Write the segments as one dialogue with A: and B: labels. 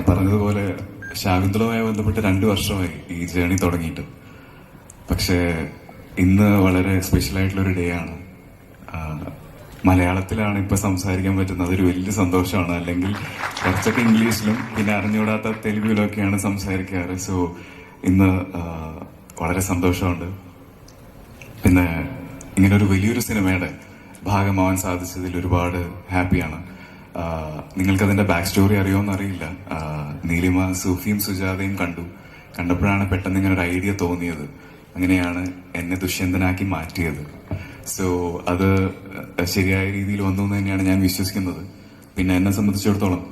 A: പറഞ്ഞതുപോലെ ശാകുന്തളവുമായി ബന്ധപ്പെട്ട് 2 വർഷമായി ഈ ജേണി തുടങ്ങിയിട്ട്. പക്ഷേ ഇന്ന് വളരെ സ്പെഷ്യൽ ആയിട്ടുള്ളൊരു ഡേ ആണ്. മലയാളത്തിലാണ് ഇപ്പൊ സംസാരിക്കാൻ പറ്റുന്നത്. അതൊരു വലിയ സന്തോഷമാണ്. അല്ലെങ്കിൽ കുറച്ചൊക്കെ ഇംഗ്ലീഷിലും പിന്നെ അറിഞ്ഞുകൂടാത്ത തെലുഗുവിലൊക്കെയാണ് സംസാരിക്കാറ്. സോ ഇന്ന് വളരെ സന്തോഷമുണ്ട്. പിന്നെ ഇങ്ങനെ ഒരു വലിയൊരു സിനിമയുടെ ഭാഗമാവാൻ സാധിച്ചതിൽ ഒരുപാട് ഹാപ്പിയാണ്. നിങ്ങൾക്കതിന്റെ ബാക്ക് സ്റ്റോറി അറിയുമോന്ന് അറിയില്ല. നീലിമ സൂഫിയും സുജാതയും കണ്ടപ്പോഴാണ് പെട്ടെന്ന് ഇങ്ങനെ ഒരു ഐഡിയ തോന്നിയത്. അങ്ങനെയാണ് എന്നെ ദുഷ്യന്തനാക്കി മാറ്റിയത്. സോ അത് ശരിയായ രീതിയിൽ വന്നു എന്ന് തന്നെയാണ് ഞാൻ വിശ്വസിക്കുന്നത്. പിന്നെ എന്നെ സംബന്ധിച്ചിടത്തോളം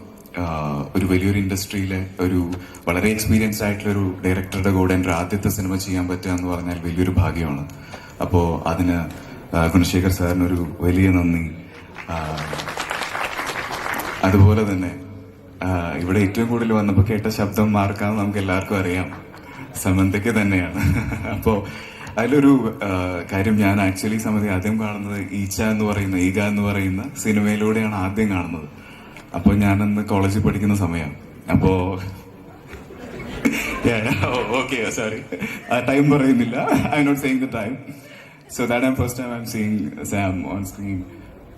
A: ഒരു വലിയൊരു ഇൻഡസ്ട്രിയിലെ ഒരു വളരെ എക്സ്പീരിയൻസ്ഡ് ആയിട്ടുള്ള ഒരു ഡയറക്ടറുടെ കൂടെ എൻ്റെ ആദ്യത്തെ സിനിമ ചെയ്യാൻ പറ്റുക എന്ന് പറഞ്ഞാൽ വലിയൊരു ഭാഗ്യമാണ്. അപ്പോൾ അതിന് ഗുണശേഖർ സാറിനൊരു വലിയ നന്ദി. അതുപോലെ തന്നെ ഇവിടെ ഏറ്റവും കൂടുതൽ വന്നപ്പോൾ കേട്ട ശബ്ദം മാർക്കാന്ന് നമുക്ക് എല്ലാവർക്കും അറിയാം, സമന്തയ്ക്ക് തന്നെയാണ്. അപ്പോൾ അതിലൊരു കാര്യം, ഞാൻ ആക്ച്വലി സമയത്ത് ആദ്യം കാണുന്നത് ഈഗ എന്ന് പറയുന്ന സിനിമയിലൂടെയാണ് ആദ്യം കാണുന്നത്. അപ്പോൾ ഞാനന്ന് കോളേജിൽ പഠിക്കുന്ന സമയം. അപ്പോ ഓക്കെ, സോറി, ടൈം പറയുന്നില്ല. I not saying the time. So that time first time I am seeing Sam on screen.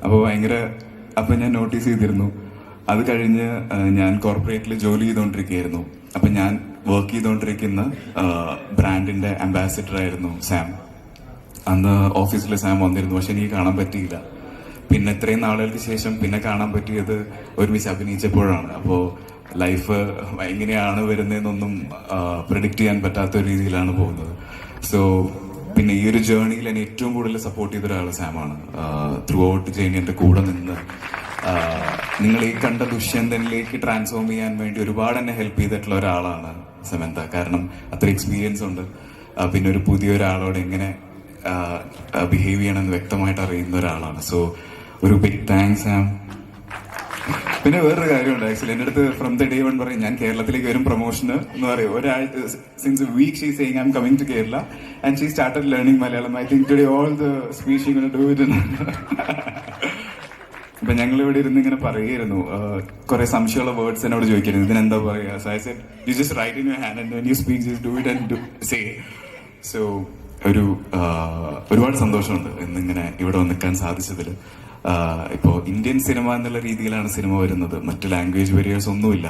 A: അപ്പോൾ ഞാൻ നോട്ടീസ് ചെയ്തിരുന്നു. അത് കഴിഞ്ഞ് ഞാൻ കോർപ്പറേറ്റിൽ ജോലി ചെയ്തുകൊണ്ടിരിക്കുകയായിരുന്നു. അപ്പൊ ഞാൻ വർക്ക് ചെയ്തുകൊണ്ടിരിക്കുന്ന ബ്രാൻഡിന്റെ അംബാസിഡർ ആയിരുന്നു സാം. അന്ന് ഓഫീസിൽ സാം വന്നിരുന്നു, പക്ഷെ എനിക്ക് കാണാൻ പറ്റിയില്ല. പിന്നെ ഇത്രയും നാളുകൾക്ക് ശേഷം പിന്നെ കാണാൻ പറ്റിയത് ഒരുമിച്ച് അഭിനയിച്ചപ്പോഴാണ്. അപ്പോൾ ലൈഫ് എങ്ങനെയാണ് വരുന്നതെന്നൊന്നും പ്രെഡിക്റ്റ് ചെയ്യാൻ പറ്റാത്ത രീതിയിലാണ് പോകുന്നത്. സോ പിന്നെ ഈ ഒരു ജേർണിയിൽ എന്നെ ഏറ്റവും കൂടുതൽ സപ്പോർട്ട് ചെയ്ത ഒരാൾ സാമാണ്. ത്രൂ ഔട്ട് ജേണി എൻ്റെ കൂടെ നിന്ന് നിങ്ങൾ ഈ കണ്ട ദുഷ്യന്തനിലേക്ക് ട്രാൻസ്ഫോം ചെയ്യാൻ വേണ്ടി ഒരുപാട് എന്നെ ഹെൽപ്പ് ചെയ്തിട്ടുള്ള ഒരാളാണ് സമന്ത. കാരണം അത്ര എക്സ്പീരിയൻസ് ഉണ്ട്. പിന്നെ ഒരു പുതിയൊരാളോട് എങ്ങനെ ബിഹേവ് ചെയ്യണമെന്ന് വ്യക്തമായിട്ട് അറിയുന്ന ഒരാളാണ്. സോ ഒരു ബിഗ് താങ്ക്സ് സാം. പിന്നെ വേറൊരു കാര്യമുണ്ട്. ആക്ച്വലി എൻ്റെ അടുത്ത് ഫ്രം ദ ഡേ വൺ പറയും ഞാൻ കേരളത്തിലേക്ക് വരും പ്രൊമോഷന് എന്ന് പറയും. ഒരാഴ്ച since a week she saying I am coming to Kerala and she started learning Malayalam. I think today all the speech she gonna do it. അപ്പൊ ഞങ്ങൾ ഇവിടെ ഇരുന്ന് ഇങ്ങനെ പറയുമായിരുന്നു, കുറെ സംശയമുള്ള വേർഡ്സ് എന്നോട് ചോദിക്കരുത്, ഇതിനെന്താ പറയുക. So I said you just write in your hand and when you speak just do it and say. So ഒരുപാട് സന്തോഷമുണ്ട് ഇന്നിങ്ങനെ ഇവിടെ നിൽക്കാൻ സാധിച്ചതിൽ. ഇപ്പോൾ ഇന്ത്യൻ സിനിമ എന്നുള്ള രീതിയിലാണ് സിനിമ വരുന്നത്. മറ്റ് ലാംഗ്വേജ് ബാരിയേഴ്സ് ഒന്നുമില്ല.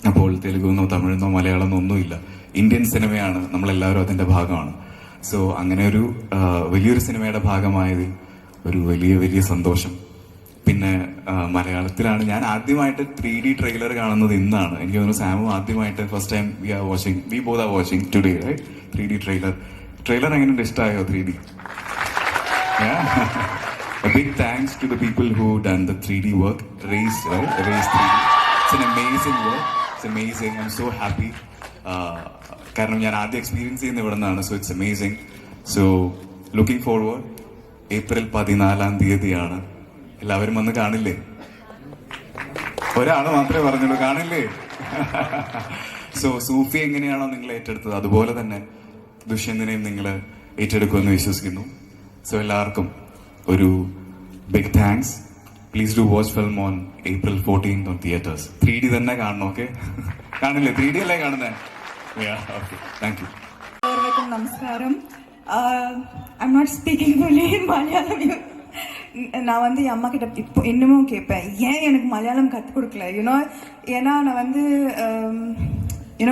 A: അപ്പോൾ തെലുഗുന്നോ തമിഴെന്നോ മലയാളമെന്നോ ഒന്നുമില്ല. ഇന്ത്യൻ സിനിമയാണ്, നമ്മളെല്ലാവരും അതിന്റെ ഭാഗമാണ്. സോ അങ്ങനെ ഒരു വലിയൊരു സിനിമയുടെ ഭാഗമായതിൽ ഒരു വലിയ സന്തോഷം. പിന്നെ മലയാളത്തിലാണ് ഞാൻ ആദ്യമായിട്ട് 3D ട്രെയിലർ കാണുന്നത് ഇന്നാണ്. എനിക്ക് തോന്നുന്നു സാമും ആദ്യമായിട്ട് first time we both are watching today, right? 3D trailer എങ്ങനെയുണ്ട്? ഇഷ്ടമായോ 3D? A big thanks to the people who done the 3D work. Race 3D. It's an amazing work. It's amazing. I'm so happy. കാരണം ഞാൻ ആദ്യം experience ചെയ്യുന്ന ഇവിടെ നിന്നാണ്. So it's amazing. So looking forward. April 14 എല്ലാവരും വന്ന് കാണില്ലേ? ഒരാള് മാത്രമേ പറഞ്ഞുള്ളൂ, കാണില്ലേ? സോ സൂഫി എങ്ങനെയാണോ നിങ്ങൾ ഏറ്റെടുത്തത് അതുപോലെ തന്നെ ദുഷ്യന്തനെയും നിങ്ങൾ ഏറ്റെടുക്കുമെന്ന് വിശ്വസിക്കുന്നു. സോ എല്ലാവർക്കും ഒരു big thanks. Please do watch film on April 14th ഓൺ തിയേറ്റേഴ്സ്. 3D തന്നെ കാണണം, ഓക്കെ? കാണില്ലേ? 3D അല്ലേ കാണുന്നത്? Thank you.
B: എല്ലാവർക്കും നമസ്കാരം. I'm not speaking fully in Malayalam. நான் வந்து என் அம்மா கிட்ட இப்போ இன்னமும் கேட்பேன், ஏன் எனக்கு மலையாளம் கற்றுக் கொடுக்கல. ஏன்னா நான் வந்து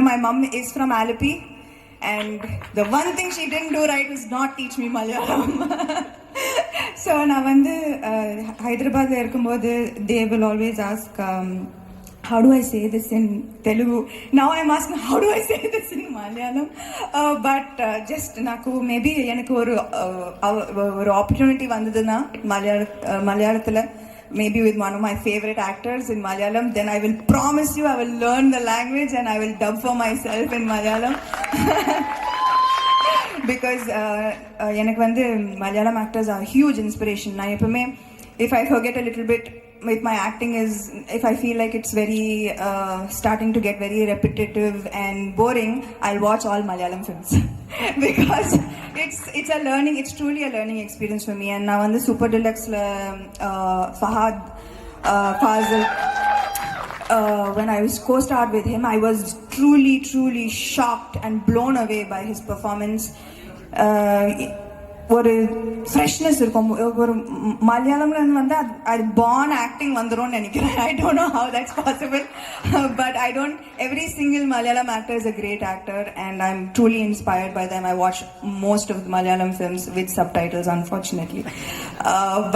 B: my mom is from Alapi and the one thing she didn't do right was not teach me Malayalam. So நான் வந்து ஹைதராபாத்ல இருக்கும்போது they will always ask how do I say this in Telugu? Now I'm asking how do I say this in Malayalam? But just naku maybe எனக்கு ஒரு opportunity vandaduna Malayalathala, maybe with one of my favorite actors in Malayalam, then I will promise you I will learn the language and I will dub for myself in Malayalam. Because எனக்கு வந்து Malayalam actors are huge inspiration. நான் எப்பவுமே if I forget a little bit with my acting is if I feel like it's very starting to get very repetitive and boring, I'll watch all Malayalam films because it's a learning, it's truly a learning experience for me. And now on the Super Deluxe Fahad Fazil when I was co-starred with him, I was truly shocked and blown away by his performance. ஒரு freshness இருக்கும். ஒரு மலையாளம்ல வந்து அது born acting வந்துரும்னு நினைக்கிறேன். I don't know how that's possible, but I don't. Every single Malayalam actor is a great actor, and I'm truly inspired by them. I watch most of the Malayalam films with subtitles, unfortunately,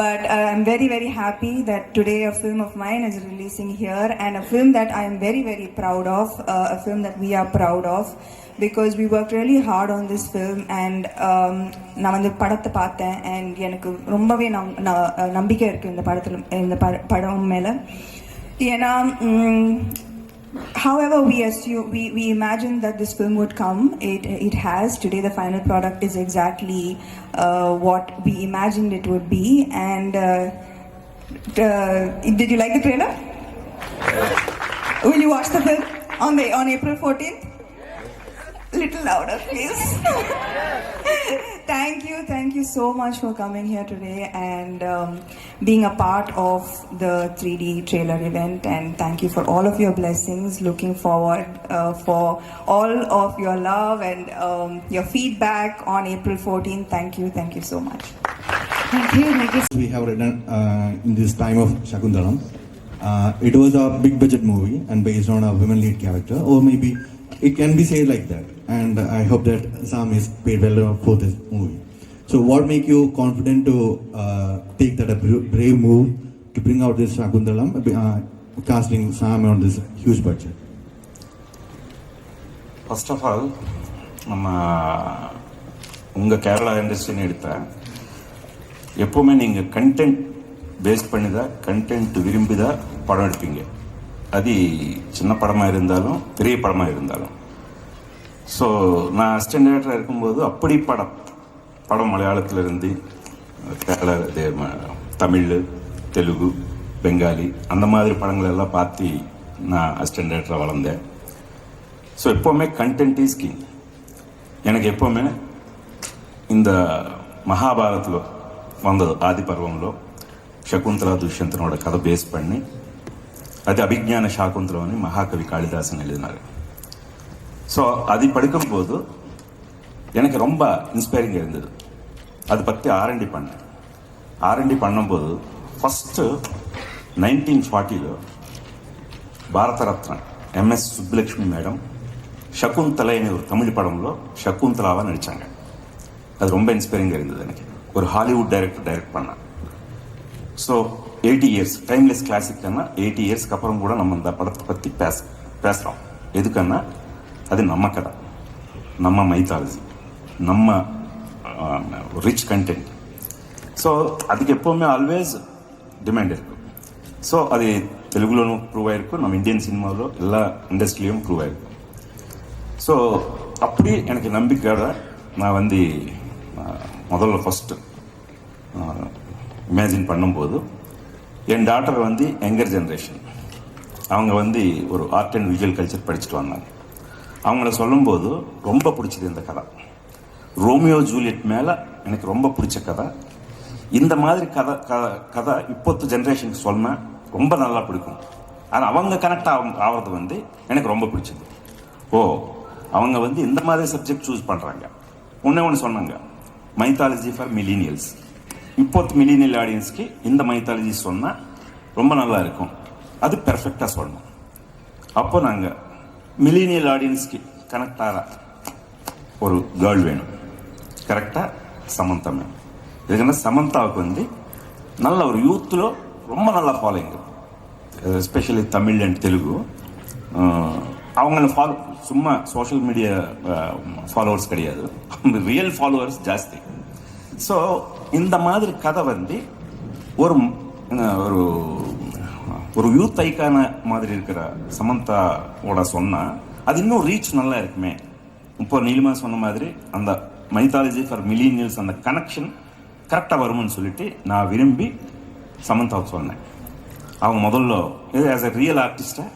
B: but I'm very happy that today a film of mine is releasing here, and a film that I am very proud of, a film that we are proud of. Because we worked really hard on this film, and நான் வந்து படத்தை பார்த்தேன், and எனக்கு ரொம்பவே நம்பிக்கை இருக்குது இந்த படம் மேலே. ஏன்னா however we imagined that this film would come, it has. Today the final product is exactly what we imagined it would be. And did you like the trailer? Will you watch the film on April 14th? Little louder, please. Thank you so much for coming here today and being a part of the 3D trailer event, and thank you for all of your blessings. Looking forward for all of your love and your feedback on April 14th. Thank you so much.
C: Thank you. We have written in this time of Shakuntalam. It was a big budget movie and based on a women lead character, or maybe it can be said like that, and I hope that Sam is paid well for this movie. So what make you confident to take that a brave move to bring out this Shakuntalam, casting Sam on this huge budget?
D: First of all, நம்ம உங்கள் கேரளா இண்டஸ்ட்ரின்னு எடுத்தால் எப்போவுமே நீங்கள் content base பண்ணி தான், content விரும்பி தான் படம் எடுப்பீங்க. அது சின்ன படமாக இருந்தாலும் பெரிய படமாக இருந்தாலும். ஸோ நான் அசிஸ்டன்ட் டைரக்டராக இருக்கும்போது அப்படி படம் மலையாளத்திலிருந்து கேரள தமிழ், தெலுங்கு, பெங்காலி அந்த மாதிரி படங்கள் எல்லாம் பார்த்து நான் அசிஸ்டன்ட் டைரக்டராக வளர்ந்தேன். ஸோ எப்போவுமே கண்டென்ட் இஸ் கிங். எனக்கு எப்போவுமே இந்த மகாபாரத்தில் வந்தது ஆதி பருவంలో శకుంతల దుష్యంతనோட கதை பேஸ் பண்ணி அது அபிஜ்ஞான ஷாக்குந்தலம் అని மகாகவி காளிதாசன் எழுதினார். ஸோ அது படிக்கும்போது எனக்கு ரொம்ப இன்ஸ்பைரிங்காக இருந்தது. அதை பற்றி R&D பண்ணேன். R&D பண்ணும்போது first 1940 Bharat Ratna MS Subbalakshmi madam Shakuntala అనే ஒரு தமிழ் படంలో శకుంతలాவா நடித்தாங்க. அது ரொம்ப இன்ஸ்பைரிங்காக இருந்தது எனக்கு. ஒரு ஹாலிவுட் டைரக்டர் டைரக்ட் பண்ணேன். ஸோ 80 years டைம்லெஸ் கிளாசிக்னா 80 yearsக்கு அப்புறம் கூட நம்ம இந்த படத்தை பற்றி பேசுகிறோம். எதுக்குன்னா அது நம்ம கதை, நம்ம மைத்தாலஜி, நம்ம ரிச் கண்டென்ட். ஸோ அதுக்கு எப்போவுமே ஆல்வேஸ் டிமாண்ட் இருக்கும். ஸோ அது தெலுங்குలోనూ ப்ரூவ் ஆகிருக்கும், நம்ம இந்தியன் சினிமாவில் எல்லா இண்டஸ்ட்ரியிலையும் ப்ரூவ் ஆகிருக்கும். ஸோ அப்படி எனக்கு நம்பிக்கையோட நான் வந்து முதல்ல ஃபஸ்ட்டு இமேஜின் பண்ணும்போது என் டாட்டர் வந்து யங்கர் ஜென்ரேஷன், அவங்க வந்து ஒரு ஆர்ட் அண்ட் விஜுவல் கல்ச்சர் படிச்சுட்டு வந்தாங்க. அவங்கள சொல்லும்போது ரொம்ப பிடிச்சது இந்த கதை. ரோமியோ ஜூலியட் மேலே எனக்கு ரொம்ப பிடிச்ச கதை. இந்த மாதிரி கதை இப்போத்து ஜென்ரேஷனுக்கு சொன்னால் ரொம்ப நல்லா பிடிக்கும். ஆனால் அவங்க கனெக்ட் ஆகிறது வந்து எனக்கு ரொம்ப பிடிச்சது. அவங்க வந்து இந்த மாதிரி சப்ஜெக்ட் சூஸ் பண்ணுறாங்க. ஒன்று சொன்னாங்க, மைத்தாலஜி ஃபார் மில்லினியல்ஸ். இப்போத்து மில்லினியல் ஆடியன்ஸ்க்கு இந்த மைத்தாலஜி சொன்னால் ரொம்ப நல்லா இருக்கும், அது பெர்ஃபெக்டாக சொல்லணும். அப்போ நாங்கள் மில்லினியல் ஆடியன்ஸ்க்கு கனெக்ட் ஆகிற ஒரு கேர்ள் வேணும், கரெக்டாக சமந்தா மேம். இதுக்குன்னா சமந்தாவுக்கு வந்து நல்ல ஒரு யூத்தில் ரொம்ப நல்லா following, especially Tamil and Telugu. அவங்கள சும்மா சோஷியல் மீடியா ஃபாலோவர்ஸ் கிடையாது, ரியல் ஃபாலோவர்ஸ் ஜாஸ்தி. ஸோ இந்த மாதிரி கதை வந்து ஒரு ஒரு ஒரு யூத் ஐக்கான மாதிரி இருக்கிற சமந்தாவோட சொன்னால் அது இன்னும் ரீச் நல்லா இருக்குமே. இப்போ நீலிமா சொன்ன மாதிரி அந்த மைத்தாலஜி ஃபார் மில்லினியல்ஸ் அந்த கனெக்ஷன் கரெக்டாக வரும்னு சொல்லிட்டு நான் விரும்பி சமந்தாவுக்கு சொன்னேன். அவங்க முதல்ல இது ஆஸ் அ ரியல் ஆர்டிஸ்டாக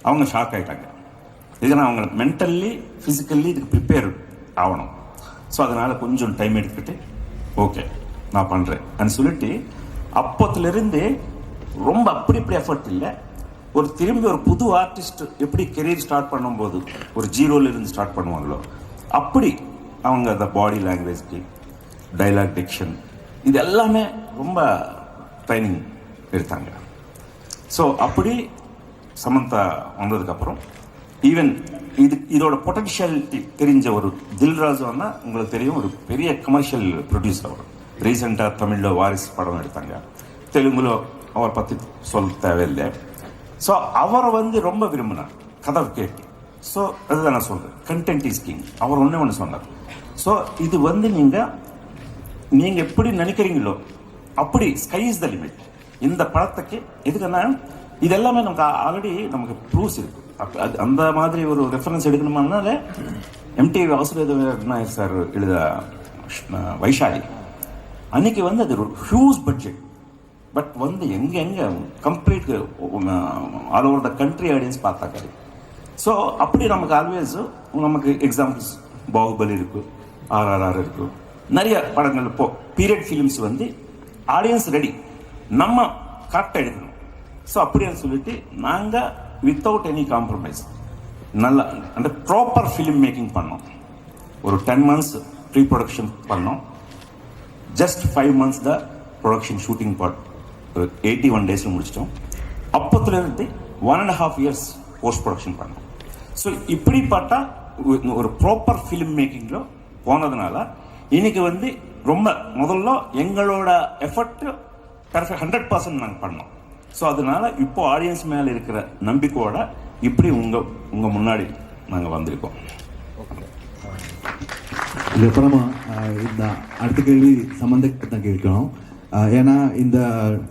D: அவங்க ஷாக் ஆகிட்டாங்க. இதுனா அவங்க மென்டல்லி ஃபிசிக்கல்லி இதுக்கு ப்ரிப்பேர் ஆகணும். ஸோ அதனால் கொஞ்சம் டைம் எடுத்துக்கிட்டு ஓகே நான் பண்ணுறேன் அப்படின்னு சொல்லிட்டு அப்போத்துலேருந்து ரொம்ப அப்படி எஃபர்ட் இல்லை, ஒரு திரும்பி ஒரு புது ஆர்டிஸ்ட் எப்படி கெரியர் ஸ்டார்ட் பண்ணும்போது ஒரு ஜீரோல இருந்து ஸ்டார்ட் பண்ணுவாங்களோ அப்படி அவங்க அந்த பாடி லாங்குவேஜ்க்கு டைலாக் டிக்ஷன் இது எல்லாமே ரொம்ப ட்ரைனிங் எடுத்தாங்க. ஸோ அப்படி சமந்தா வந்ததுக்கப்புறம் ஈவன் இதோட பொட்டன்ஷியாலிட்டி தெரிஞ்ச ஒரு தில்ராஜுன்னா உங்களுக்கு தெரியும், ஒரு பெரிய கமர்ஷியல் ப்ரொடியூசர். அவர் ரீசெண்டாக தமிழில் வாரிசு படம் எடுத்தாங்க, தெலுங்குல அவரை பற்றி சொல்ல தேவையில்லை. ஸோ அவரை ரொம்ப விரும்பினார் கதை கேட்டு. ஸோ அதுதான் நான் சொல்கிறேன், கண்டென்ட் இஸ் கிங். அவர் ஒன்று சொன்னார். ஸோ இது நீங்கள் எப்படி நினைக்கிறீங்களோ அப்படி ஸ்கை இஸ் த லிமிட். இந்த படத்துக்கு எதுக்குன்னா இது எல்லாமே நமக்கு ஆல்ரெடி நமக்கு ப்ரூவ்ஸ் இருக்கு. அது அந்த மாதிரி ஒரு ரெஃபரன்ஸ் எடுக்கணுமானால எம்டிவி வாசுதேவ நாயர் சார் எழுத வைஷாலி அன்னைக்கு அது ஒரு ஹியூஜ் பட்ஜெட். பட் எங்க complete all over the country audience பார்த்தாக்காரு. ஸோ அப்படி நமக்கு ஆல்வேஸ் நமக்கு எக்ஸாம்பிள்ஸ் பாகுபலி இருக்கு, RRR இருக்கு, நிறைய படங்கள். இப்போ பீரியட் ஃபிலிம்ஸ் ஆடியன்ஸ் ரெடி, நம்ம கரெக்டாக எடுக்கணும். ஸோ அப்படின்னு சொல்லிட்டு நாங்கள் வித்தவுட் எனி காம்ப்ரமைஸ் நல்லா அந்த ப்ராப்பர் ஃபிலிம் மேக்கிங் பண்ணோம். ஒரு 10 months ப்ரீ ப்ரொடக்ஷன் பண்ணோம். ஜஸ்ட் 5 months தான் ப்ரொடக்ஷன் ஷூட்டிங் பார்ட் 81 days முடிச்சிட்டோம். அப்போத்துலேருந்து 1.5 years போஸ்ட் ப்ரொடக்ஷன் பண்ணோம். ஸோ இப்படிப்பட்ட ஒரு ப்ராப்பர் ஃபிலிம் மேக்கிங்கில் போனதுனால இன்னைக்கு ரொம்ப முதல்ல எங்களோட எஃபர்ட் பர்ஃபெக்ட் 100% நாங்கள் பண்ணோம். ஸோ அதனால இப்போ ஆடியன்ஸ் மேலே இருக்கிற நம்பிக்கையோட இப்படி உங்க முன்னாடி நாங்கள் வந்திருக்கோம்.
C: இதுக்கப்புறமா இந்த அடுத்த கேள்வி சம்பந்தத்தை தான் கேட்கணும். ஏன்னா இந்த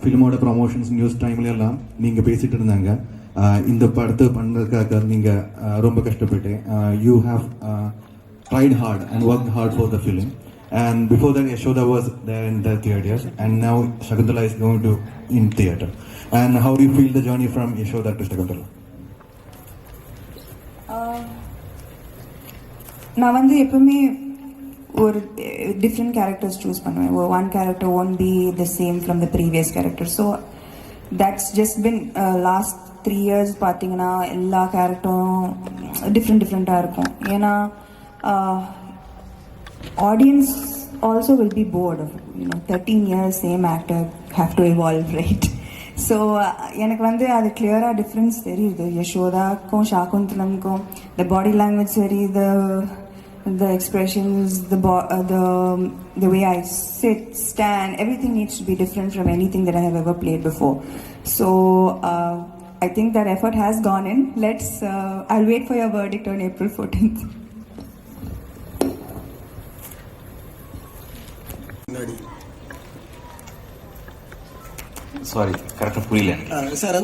C: ஃபிலிமோட ப்ரமோஷன்ஸ் நியூஸ் டைம்ல எல்லாம் நீங்கள் பேசிட்டு இருந்தாங்க, இந்த படத்தை பண்ணுறதுக்காக நீங்கள் ரொம்ப கஷ்டப்பட்டு you have tried hard and work hard for the film. And before that, Yashoda was there in the theaters, and now Shakuntala is going to in theater. And how do you feel the journey from Yashoda to Shakuntala?
B: நான் எப்பவுமே ஒரு different characters choose பண்ணுவேன். One character won't be the same from the previous character. So that's just been last 3 years பார்த்தீங்கன்னா எல்லா கேரக்டரும் டிஃப்ரெண்ட்டாக இருக்கும். ஏன்னா audience also will be bored of 13 years same actor have to evolve, right? So எனக்கு அது clear-ஆ difference தெரியுது. யசோதாக்கும் ஷாகுந்தலம்க்கும் the body language சரி, the expressions, the way I sit, stand, everything needs to be different from anything that I have ever played before. So I think that effort has gone in. I'll wait for your verdict on April 14th.
D: Sorry, கரெக்டாக புரியல
E: sir.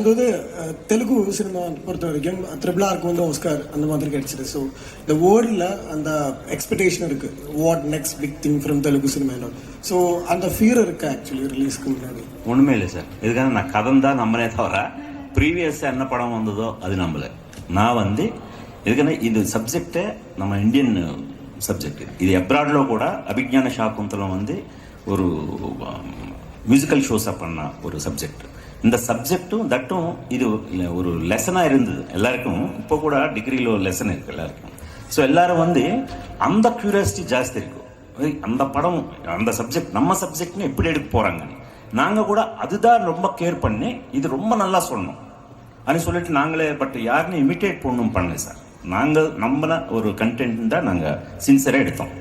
E: Telugu cinema பொறுத்த வரைக்கும் RRRக்கு Oscar அந்த மாதிரி கிடைச்சிது. So இந்த வேர்ல்டில் அந்த எக்ஸ்பெக்டேஷன் இருக்கு, what next big thing from Telugu cinema. So அந்த ஃபியர் இருக்கு ஆக்சுவலி ரிலீஸ்க்கு முன்னாடி.
D: ஒன்றுமே இல்லை சார். இதுக்காக நான் கதை தான் நம்பனே தவிர ப்ரீவியஸாக என்ன படம் வந்ததோ அது நம்பலை. நான் இதுக்கான இது சப்ஜெக்டே நம்ம இந்தியன் சப்ஜெக்ட். இது அப்ராட்ல கூட அபிக்ஞான ஷாக்குந்தலம் ஒரு மியூசிக்கல் ஷோஸாக பண்ண ஒரு சப்ஜெக்ட். இந்த சப்ஜெக்டும் தட்டும் இது ஒரு லெசனாக இருந்தது எல்லாருக்கும். இப்போ கூட டிகிரியில் ஒரு லெசன் இருக்குது எல்லாருக்கும். ஸோ எல்லாரும் அந்த க்யூரியாசிட்டி ஜாஸ்தி இருக்கும். அந்த படம் அந்த சப்ஜெக்ட் நம்ம சப்ஜெக்ட்னு எப்படி எடுக்க போகிறாங்க. நாங்கள் கூட அதுதான் ரொம்ப கேர் பண்ணி இது ரொம்ப நல்லா சொல்லணும் அப்படின்னு சொல்லிட்டு நாங்களே பட் யாருன்னு இமிட்டேட் பண்ணணும் பண்ணல சார். நாங்கள் நம்பின ஒரு கண்டென்ட் தான் நாங்கள் சின்சியராக எடுத்தோம்.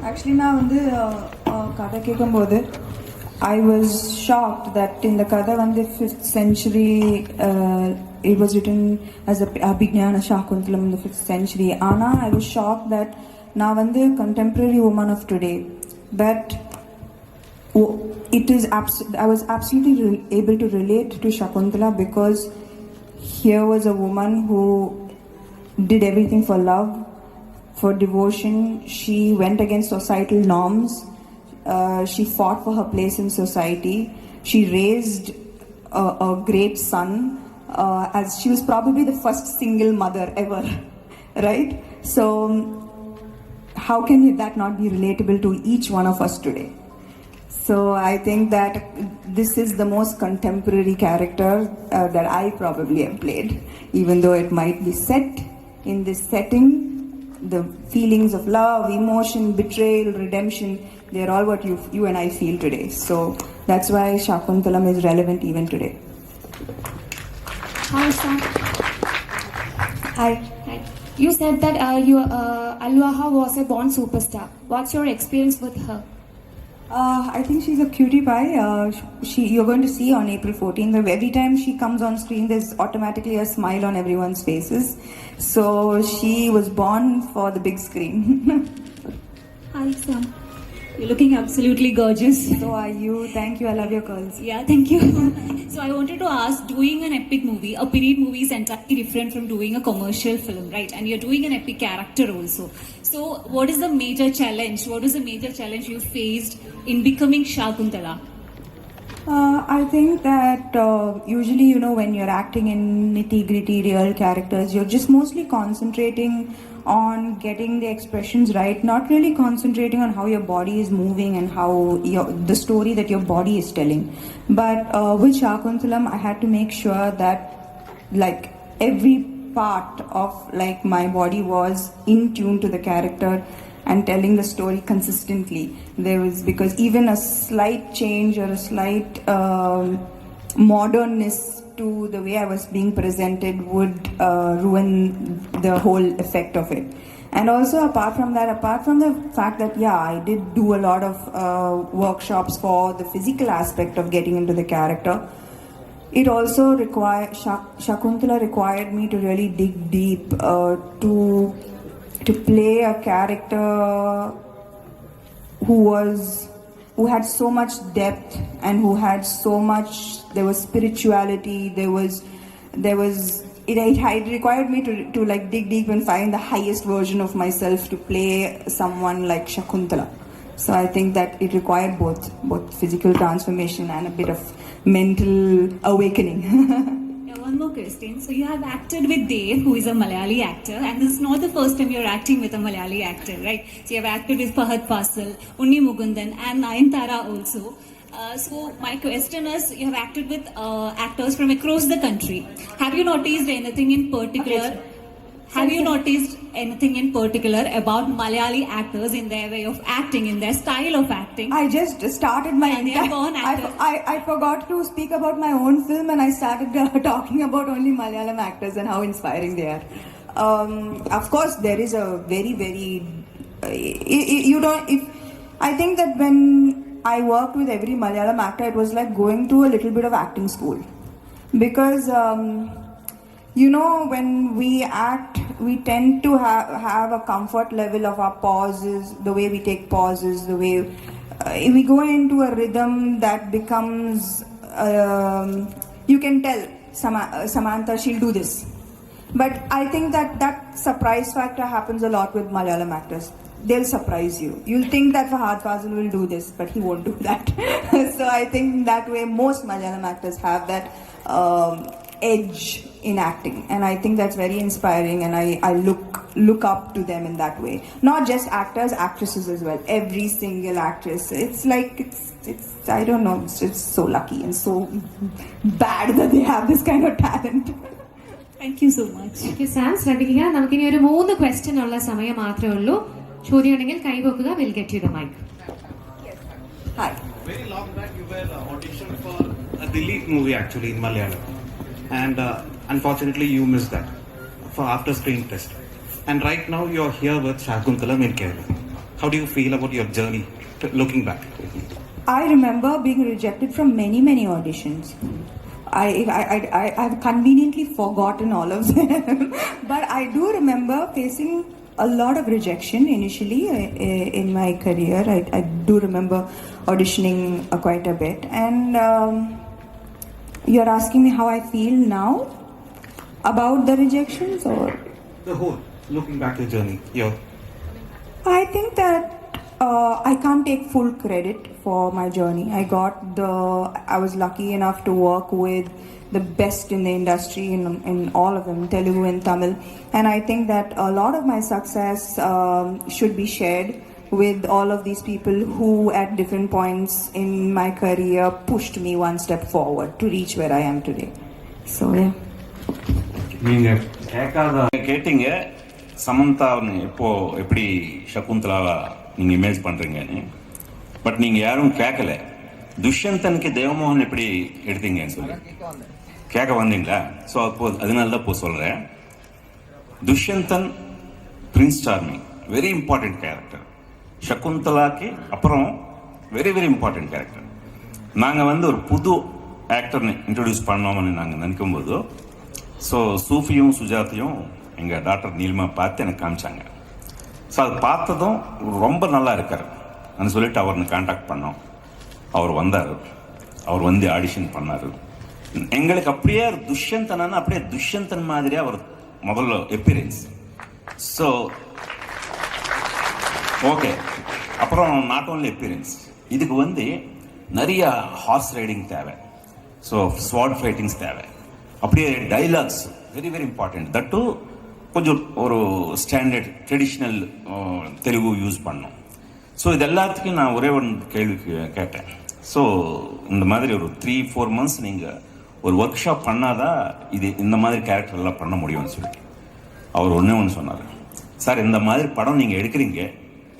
B: ஆக்சுவலி நான் கதை கேட்கும்போது I was shocked that in the கதை 5th century it was written as Abhignyana Shakuntalam in the 5th century. Ana I was shocked that நான் contemporary woman of today, that I was absolutely able to relate to Shakuntala because here was a woman who did everything for love, for devotion. She went against societal norms. She fought for her place in society. She raised a great son as she was probably the first single mother ever, right? So how can that not be relatable to each one of us today? So I think that this is the most contemporary character that I probably have played, even though it might be set in this setting. The feelings of love, emotion, betrayal, redemption, they're all what you and I feel today. So that's why Shaakuntalam is relevant even today.
F: Hi, Sam.
B: Hi.
F: Hi. You said that Alwaha was a born superstar. What's your experience with her?
B: I think she's a cutie pie. You're going to see on April 14th. Every time she comes on screen, there's automatically a smile on everyone's faces. So she was born for the big screen.
G: Hi, Sam. You're looking absolutely gorgeous.
B: So are you. Thank you. I love your curls.
G: Yeah, thank you. So I wanted to ask, doing an epic movie, a period movie is entirely different from doing a commercial film, right? And you're doing an epic character also. So what is the major challenge? What is the major challenge you faced in becoming Shakuntala?
B: I think that usually, when you're acting in nitty-gritty real characters, you're just mostly concentrating on getting the expressions right, not really concentrating on how your body is moving and how the story that your body is telling. But with Shakuntalam, I had to make sure that like every part of like my body was in tune to the character and telling the story consistently. Because even a slight change or a slight modernness to the way I was being presented would ruin the whole effect of it. And also apart from the fact that I did do a lot of workshops for the physical aspect of getting into the character, it also required Shakuntala required me to really dig deep to play a character who had so much depth and who had so much. There was spirituality. It required me to like dig deep and find the highest version of myself to play someone like Shakuntala. So I think that it required both physical transformation and a bit of mental awakening.
G: One more question. So you have acted with Dev, who is a Malayali actor, and this is not the first time you're acting with a Malayali actor, right? So you have acted with Fahad Fasal, Unni Mugundan, and Nayantara also. So my question is, you have acted with actors from across the country. Have you noticed anything in particular? Have you noticed anything in particular about Malayali actors in their way of acting, in their style of acting?
B: I just started my
G: they are born actors.
B: I forgot to speak about my own film, and I started talking about only Malayalam actors and how inspiring they are. Of course, there is a very, very I think that when I worked with every Malayalam actor, it was like going to a little bit of acting school, because when we act, we tend to have a comfort level of our pauses, the way we take pauses, the way we go into a rhythm that becomes, you can tell, Samantha, she'll do this. But I think that surprise factor happens a lot with Malayalam actors. They'll surprise you. You'll think that Fahad Fasal will do this, but he won't do that. So I think that way most Malayalam actors have that edge in acting, and I think that's very inspiring, and I look up to them in that way. Not just actors, actresses as well. Every single actress. It's like it's I don't know. It's just so lucky and so bad that they have this kind of talent.
G: Thank you so much.
F: Thank you, Sam. ശ്രദ്ധിക്കുക, നമുക്കിനി ഒരു 3 question ഉള്ള സമയം മാത്രമേ ഉള്ളൂ. ചോദ്യം ഉണ്ടെങ്കിൽ കൈവക്കുക. We'll get you the mic.
B: Hi.
H: Very long back, you were auditioned for a Delete movie actually in Malayalam, and unfortunately you missed that for after screen test. And right now you're here with Shakuntalam in Kerala. How do you feel about your journey, looking back?
B: I remember being rejected from many auditions. I've conveniently forgotten all of them, but I do remember facing a lot of rejection initially in my career. I do remember auditioning quite a bit, and you're asking me how I feel now about the rejections, or
H: The whole, looking back your journey,
B: I think that I can't take full credit for my journey. I was lucky enough to work with the best in the industry in all of them, Telugu and Tamil. And I think that a lot of my success should be shared with all of these people who at different points in my career pushed me one step forward to reach where I am today. So yeah.
D: நீங்க கேட்டீங்க சமந்தாவை இப்போ எப்படி சகுந்தலாவா நீங்க image பண்றீங்கன்னு. But நீங்க யாரும் கேட்கல துஷ்யந்தனுக்கு தேவமோகன் எப்படி எடுத்தீங்கன்னு சொல்லி கேட்க வந்தீங்களா? ஸோ அப்போ அதனால தான் இப்போ சொல்றேன். Dushyanthan prince charming very important character. சகுந்தலாக்கு அப்புறம் வெரி வெரி இம்பார்ட்டன்ட் கேரக்டர். நாங்கள் ஒரு புது ஆக்டர்னு இன்ட்ரடியூஸ் பண்ணோம்னு நாங்கள் நினைக்கும்போது ஸோ சூஃபியும் சுஜாத்தையும் எங்கள் டாக்டர் நீலிமா பார்த்து எனக்கு காமிச்சாங்க. ஸோ அது பார்த்ததும் ரொம்ப நல்லா இருக்கார் அப்படின்னு சொல்லிட்டு அவர்னு கான்டாக்ட் பண்ணோம். அவர் வந்தார். அவர் வந்து ஆடிஷன் பண்ணார். எங்களுக்கு அப்படியே துஷ்யந்தனா அப்படியே துஷ்யந்தன் மாதிரியா அவர் முதல்ல எப்பியரன்ஸ். ஸோ ஓகே, அப்புறம் நாட் ஓன்லி எப்பியரன்ஸ், இதுக்கு நிறைய ஹார்ஸ் ரைடிங் தேவை. ஸோ ஸ்வாட் ஃபைட்டிங்ஸ் தேவை. அப்படியே டைலாக்ஸ் வெரி வெரி இம்பார்ட்டன்ட். தட்டு கொஞ்சம் ஒரு ஸ்டாண்டர்ட் ட்ரெடிஷ்னல் தெலுங்கு யூஸ் பண்ணோம். ஸோ இது எல்லாத்துக்கும் நான் ஒரே ஒரு கேள்வி கேட்டேன். ஸோ இந்த மாதிரி ஒரு 3-4 months நீங்கள் ஒரு ஒர்க் ஷாப் பண்ணாதான் இது இந்த மாதிரி கேரக்டர் எல்லாம் பண்ண முடியும்னு சொல்லிட்டு அவர் ஒன்று சொன்னார். சார், இந்த மாதிரி படம் நீங்கள் எடுக்கிறீங்க,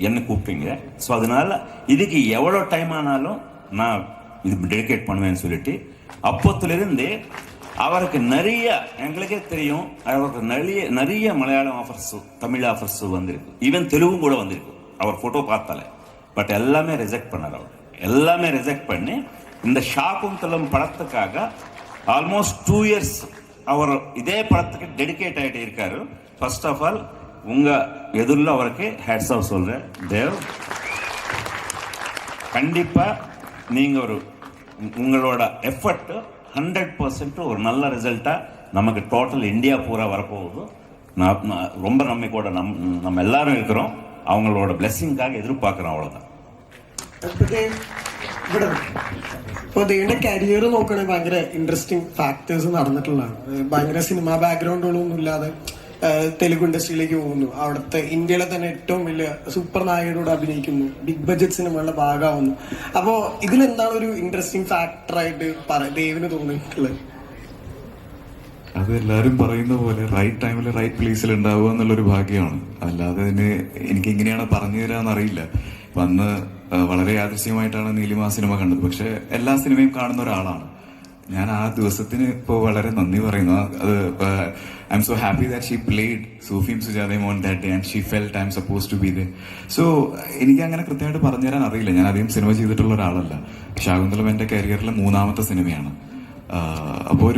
D: என்ன கூப்பிட்டீங்க, ஸோ அதனால இதுக்கு எவ்வளோ டைம் ஆனாலும் நான் இது டெடிகேட் பண்ணுவேன்னு சொல்லிட்டு அப்போத்துலேருந்து அவருக்கு நிறைய, எங்களுக்கே தெரியும், அவருக்கு நிறைய மலையாளம் ஆஃபர்ஸ், தமிழ் ஆஃபர்ஸ் வந்திருக்கு, ஈவன் தெலுங்கு கூட வந்திருக்கு அவர் ஃபோட்டோ பார்த்தாலே. பட் எல்லாமே ரிஜெக்ட் பண்ணார். அவர் எல்லாமே ரிஜெக்ட் பண்ணி இந்த ஷாகுந்தலம் படத்துக்காக ஆல்மோஸ்ட் 2 years அவர் இதே படத்துக்கு டெடிகேட் ஆகிட்டு இருக்காரு. ஃபர்ஸ்ட் ஆஃப் ஆல் உங்கள் எதிரில் அவருக்கு ஹேட்ஸ் ஆஃப் சொல்கிறேன். தேவ், கண்டிப்பாக நீங்கள் உங்களோட எஃபர்ட் 100% ஒரு நல்ல ரிசல்ட்டாக நமக்கு டோட்டல் இந்தியா பூரா வரப்போகுது. நான் ரொம்ப நம்பிக்கையோட நம்ம எல்லாரும் இருக்கிறோம். அவங்களோட பிளெஸிங்காக எதிர்பார்க்குறோம். அவ்வளோதான்.
E: ഇപ്പോൾ ഇതിന്റെ കരിയർ നോക്കുകയാണെങ്കിൽ ഭയങ്കര ഇൻട്രസ്റ്റിംഗ് ഫാക്ടേഴ്സ് നടന്നിട്ടുള്ളതാണ്. ഭയങ്കര സിനിമ ബാക്ക്ഗ്രൗണ്ടുകളൊന്നും ഇല്ലാതെ തെലുഗു ഇൻഡസ്ട്രിയിലേക്ക് പോകുന്നു. അവിടുത്തെ ഇന്ത്യയിലെ തന്നെ ഏറ്റവും വലിയ സൂപ്പർ നായകരോട് അഭിനയിക്കുന്നു, ബിഗ് ബഡ്ജറ്റ് സിനിമകളുടെ ഭാഗമാവുന്നു. അപ്പോ ഇതിലെന്താണ് ഒരു ഇൻട്രസ്റ്റിംഗ് ഫാക്ടറായിട്ട് ദേവിന് തോന്നിയിട്ടുള്ളത്?
A: അത് എല്ലാവരും പറയുന്ന പോലെ റൈറ്റ് ടൈമിൽ റൈറ്റ് പ്ലേസിൽ ഉണ്ടാവുക എന്നുള്ളൊരു ഭാഗ്യമാണ്. അല്ലാതെ എനിക്ക് എങ്ങനെയാണ് പറഞ്ഞു തരാമെന്നറിയില്ല. അന്ന് വളരെ യാദൃശ്യമായിട്ടാണ് നീലിമ സിനിമ കണ്ടത്. പക്ഷെ എല്ലാ സിനിമയും കാണുന്ന ഒരാളാണ് ഞാൻ. ആ ദിവസത്തിന് ഇപ്പോൾ വളരെ നന്ദി പറയുന്നു. അത് I am so happy that she played Sufiyum Sujathayum on that day and she felt I am suppose to be there. So എനിക്ക് അങ്ങനെ കൃത്യമായിട്ട് പറഞ്ഞു തരാൻ അറിയില്ല. ഞാൻ അധികം സിനിമ ചെയ്തിട്ടുള്ള ഒരാളല്ല. ശാകുന്തളം എൻ്റെ കരിയറിലെ 3ാമത്തെ സിനിമയാണ്. അപ്പോൾ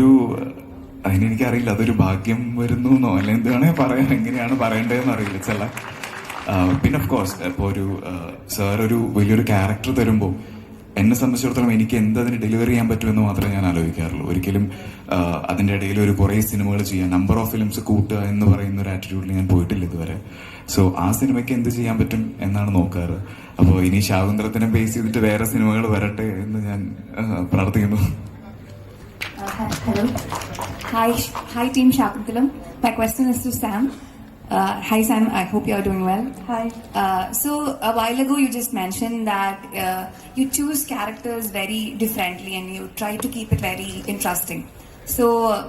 A: അതിനെനിക്കറിയില്ല അതൊരു ഭാഗ്യം വരുന്നു എന്നോ അല്ലെ എന്താണ് പറയാൻ, എങ്ങനെയാണ് പറയേണ്ടതെന്ന് അറിയില്ല ചില. പിന്നെ ഓഫ് കോഴ്സ് ഇപ്പോൾ സാർ ഒരു വലിയൊരു ക്യാരക്ടർ തരുമ്പോൾ എന്നെ സംബന്ധിച്ചിടത്തോളം എനിക്ക് എന്തതിന് ഡെലിവറി ചെയ്യാൻ പറ്റുമെന്ന് മാത്രമേ ഞാൻ ആലോചിക്കാറുള്ളൂ. ഒരിക്കലും അതിൻ്റെ ഇടയിൽ കുറേ സിനിമകൾ ചെയ്യാൻ, നമ്പർ ഓഫ് ഫിലിംസ് കൂട്ടുക എന്ന് പറയുന്ന ഒരു ആറ്റിറ്റ്യൂഡിൽ ഞാൻ പോയിട്ടില്ല ഇതുവരെ. സോ ആ സിനിമയ്ക്ക് എന്ത് ചെയ്യാൻ പറ്റും എന്നാണ് നോക്കാറ്. അപ്പോൾ ഇനി ശാകുന്തളത്തിനെ ബേസ് ചെയ്തിട്ട് വേറെ സിനിമകൾ വരട്ടെ എന്ന് ഞാൻ പ്രാർത്ഥിക്കുന്നു.
I: Hello. Hi team Shakuntalam. My question is to Sam. Hi Sam, I hope you are doing well.
B: Hi.
I: So a while ago you just mentioned that you choose characters very differently and you try to keep it very interesting. So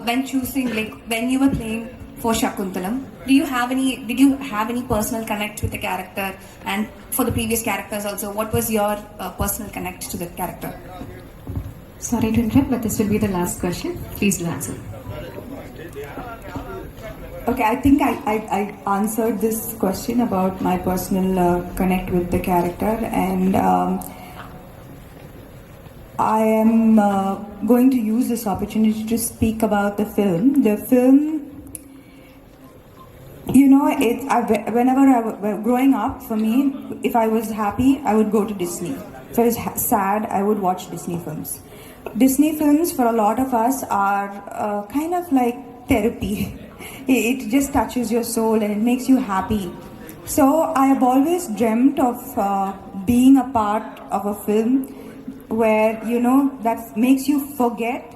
I: when choosing, like when you were playing for Shakuntalam, did you have any personal connect with the character? And for the previous characters also, what was your personal connect to the character?
F: Sorry to interrupt, but this will be the last question. Please do answer.
B: Okay, I think I answered this question about my personal connect with the character, and I am going to use this opportunity to speak about the film. The film, whenever growing up, for me, if I was happy, I would go to Disney. If I was sad, I would watch Disney films. Disney films for a lot of us are kind of like therapy. It just touches your soul and it makes you happy. So I have always dreamt of being a part of a film where, you know, that makes you forget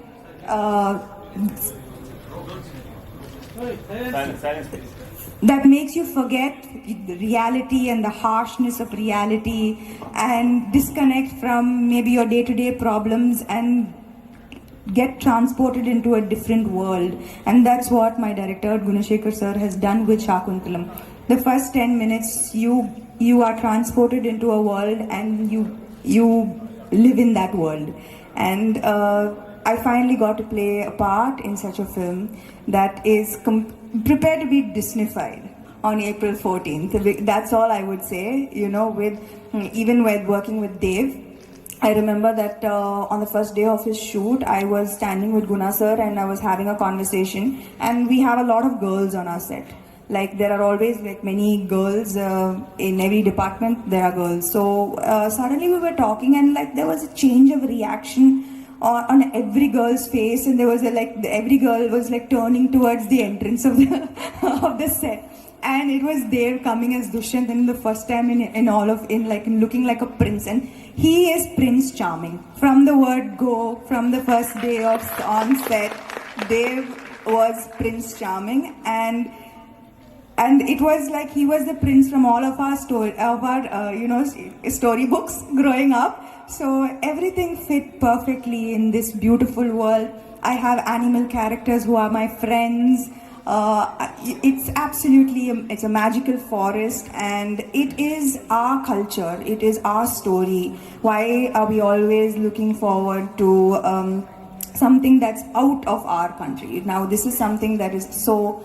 B: that makes you forget the reality and the harshness of reality and disconnect from maybe your day-to-day problems and get transported into a different world. And that's what my director Gunasekhar sir has done with Shaakuntalam. The first 10 minutes you are transported into a world and you live in that world. And I finally got to play a part in such a film that is prepared to be Disneyfied on April 14th. That's all I would say, you know, even with working with Dev. I remember that on the first day of his shoot, I was standing with Guna sir and I was having a conversation, and we have a lot of girls on our set. Like there are always like many girls in every department, there are girls. So suddenly we were talking and like there was a change of reaction on every girl's face, and there was every girl was like turning towards the entrance of the of the set. And it was there coming as Dushyanta in the first time in looking like a prince, and he is Prince Charming from the word go. From the first day of on set, Dev was Prince Charming, and it was like he was the prince from all of our storybooks growing up. So everything fit perfectly in this beautiful world. I have animal characters who are my friends. It's absolutely it's a magical forest, and it is our culture, it is our story. Why are we always looking forward to something that's out of our country? Now this is something that is so